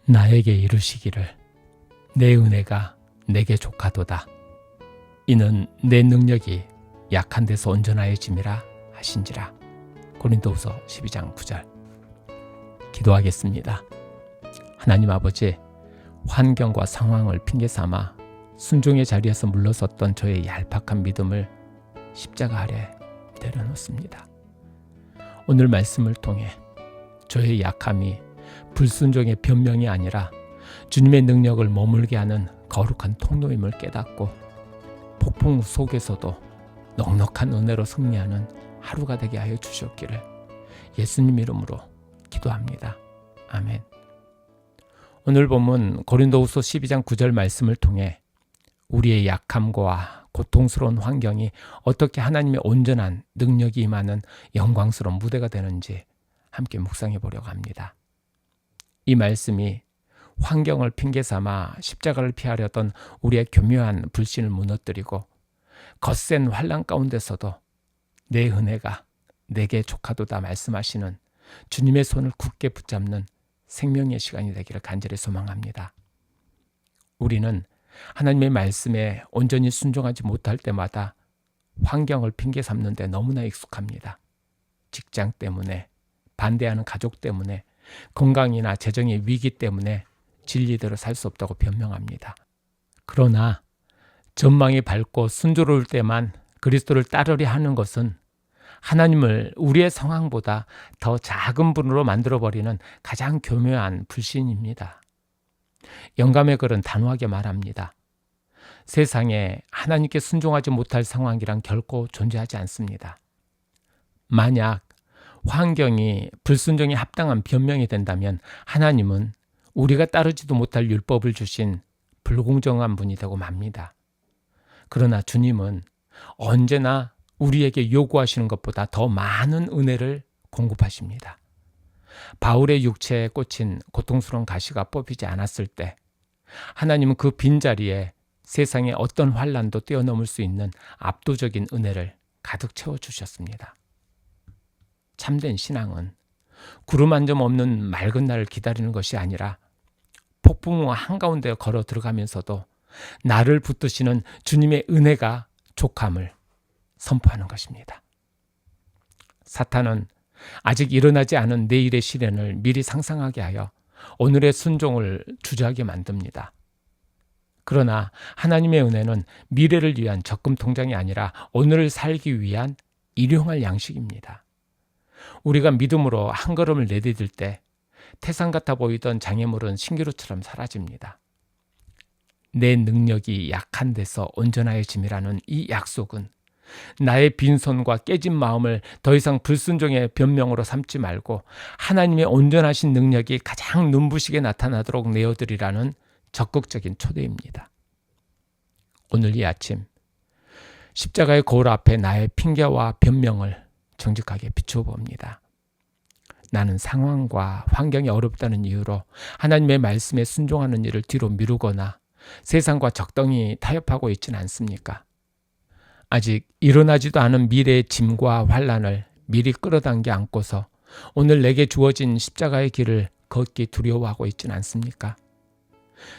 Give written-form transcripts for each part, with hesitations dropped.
나에게 이르시기를 내 은혜가 내게 족하도다. 이는 내 능력이 약한 데서 온전하여짐이라 하신지라. 고린도후서 12장 9절. 기도하겠습니다. 하나님 아버지, 환경과 상황을 핑계삼아 순종의 자리에서 물러섰던 저의 얄팍한 믿음을 십자가 아래 내려놓습니다. 오늘 말씀을 통해 저의 약함이 불순종의 변명이 아니라 주님의 능력을 머물게 하는 거룩한 통로임을 깨닫고 폭풍 속에서도 넉넉한 은혜로 승리하는 하루가 되게 하여 주시옵기를 예수님 이름으로 기도합니다. 아멘. 오늘 본문 고린도후서 12장 9절 말씀을 통해 우리의 약함과 고통스러운 환경이 어떻게 하나님의 온전한 능력이 임하는 영광스러운 무대가 되는지 함께 묵상해 보려고 합니다. 이 말씀이 환경을 핑계삼아 십자가를 피하려던 우리의 교묘한 불신을 무너뜨리고 거센 환난 가운데서도 내 은혜가 내게 족하도다 말씀하시는 주님의 손을 굳게 붙잡는 생명의 시간이 되기를 간절히 소망합니다. 우리는 하나님의 말씀에 온전히 순종하지 못할 때마다 환경을 핑계 삼는 데 너무나 익숙합니다. 직장 때문에, 반대하는 가족 때문에, 건강이나 재정의 위기 때문에 진리대로 살 수 없다고 변명합니다. 그러나 전망이 밝고 순조로울 때만 그리스도를 따르려 하는 것은 하나님을 우리의 상황보다 더 작은 분으로 만들어버리는 가장 교묘한 불신입니다. 영감의 글은 단호하게 말합니다. 세상에 하나님께 순종하지 못할 상황이란 결코 존재하지 않습니다. 만약 환경이 불순종에 합당한 변명이 된다면 하나님은 우리가 따르지도 못할 율법을 주신 불공정한 분이 되고 맙니다. 그러나 주님은 언제나 우리에게 요구하시는 것보다 더 많은 은혜를 공급하십니다. 바울의 육체에 꽂힌 고통스러운 가시가 뽑히지 않았을 때 하나님은 그 빈자리에 세상의 어떤 환난도 뛰어넘을 수 있는 압도적인 은혜를 가득 채워주셨습니다. 참된 신앙은 구름 한 점 없는 맑은 날을 기다리는 것이 아니라 폭풍우 한가운데 걸어 들어가면서도 나를 붙드시는 주님의 은혜가 족함을 선포하는 것입니다. 사탄은 아직 일어나지 않은 내일의 시련을 미리 상상하게 하여 오늘의 순종을 주저하게 만듭니다. 그러나 하나님의 은혜는 미래를 위한 적금 통장이 아니라 오늘을 살기 위한 일용할 양식입니다. 우리가 믿음으로 한 걸음을 내디딜 때 태산 같아 보이던 장애물은 신기루처럼 사라집니다. 내 능력이 약한 데서 온전하여짐이라는 이 약속은 나의 빈손과 깨진 마음을 더 이상 불순종의 변명으로 삼지 말고 하나님의 온전하신 능력이 가장 눈부시게 나타나도록 내어드리라는 적극적인 초대입니다. 오늘 이 아침 십자가의 거울 앞에 나의 핑계와 변명을 정직하게 비추어 봅니다. 나는 상황과 환경이 어렵다는 이유로 하나님의 말씀에 순종하는 일을 뒤로 미루거나 세상과 적당히 타협하고 있지는 않습니까? 아직 일어나지도 않은 미래의 짐과 환난을 미리 끌어당겨 안고서 오늘 내게 주어진 십자가의 길을 걷기 두려워하고 있지는 않습니까?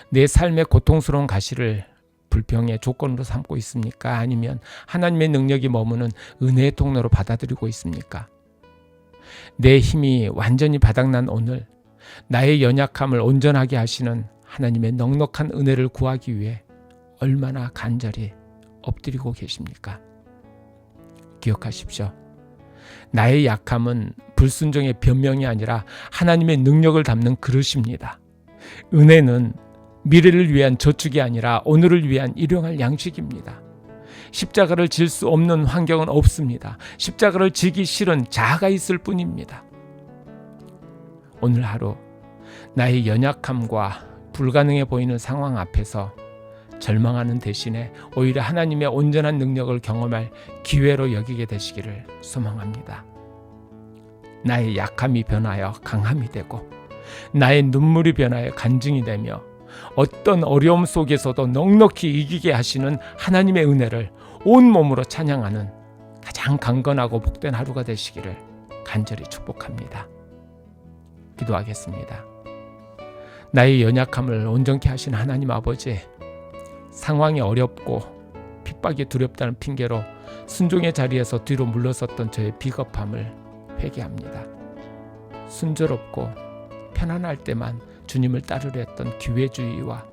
내 삶의 고통스러운 가시를 불평의 조건으로 삼고 있습니까? 아니면 하나님의 능력이 머무는 은혜의 통로로 받아들이고 있습니까? 내 힘이 완전히 바닥난 오늘 나의 연약함을 온전하게 하시는 하나님의 넉넉한 은혜를 구하기 위해 얼마나 간절히 엎드리고 계십니까? 기억하십시오. 나의 약함은 불순종의 변명이 아니라 하나님의 능력을 담는 그릇입니다. 은혜는 미래를 위한 저축이 아니라 오늘을 위한 일용할 양식입니다. 십자가를 질 수 없는 환경은 없습니다. 십자가를 지기 싫은 자아가 있을 뿐입니다. 오늘 하루 나의 연약함과 불가능해 보이는 상황 앞에서 절망하는 대신에 오히려 하나님의 온전한 능력을 경험할 기회로 여기게 되시기를 소망합니다. 나의 약함이 변하여 강함이 되고 나의 눈물이 변하여 간증이 되며 어떤 어려움 속에서도 넉넉히 이기게 하시는 하나님의 은혜를 온몸으로 찬양하는 가장 강건하고 복된 하루가 되시기를 간절히 축복합니다. 기도하겠습니다. 나의 연약함을 온전케 하신 하나님 아버지, 상황이 어렵고 핍박이 두렵다는 핑계로 순종의 자리에서 뒤로 물러섰던 저의 비겁함을 회개합니다. 순조롭고 편안할 때만 주님을 따르려 했던 기회주의와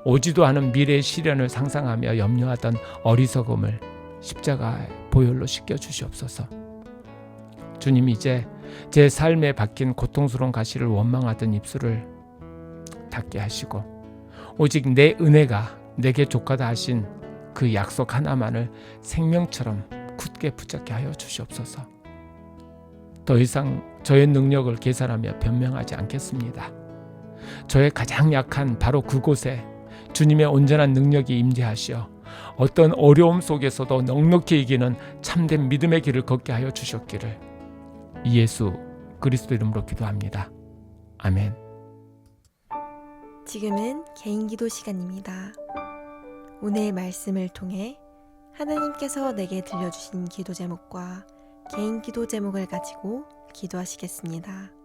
오지도 않은 미래의 시련을 상상하며 염려하던 어리석음을 십자가의 보혈로 씻겨 주시옵소서. 주님, 이제 제 삶에 박힌 고통스러운 가시를 원망하던 입술을 닫게 하시고 오직 내 은혜가 내게 족하다 하신 그 약속 하나만을 생명처럼 굳게 붙잡게 하여 주시옵소서. 더 이상 저의 능력을 계산하며 변명하지 않겠습니다. 저의 가장 약한 바로 그곳에 주님의 온전한 능력이 임재하시어 어떤 어려움 속에서도 넉넉히 이기는 참된 믿음의 길을 걷게 하여 주셨기를 예수 그리스도 이름으로 기도합니다. 아멘. 지금은 개인기도 시간입니다. 오늘 말씀을 통해 하나님께서 내게 들려주신 기도 제목과 개인기도 제목을 가지고 기도하시겠습니다.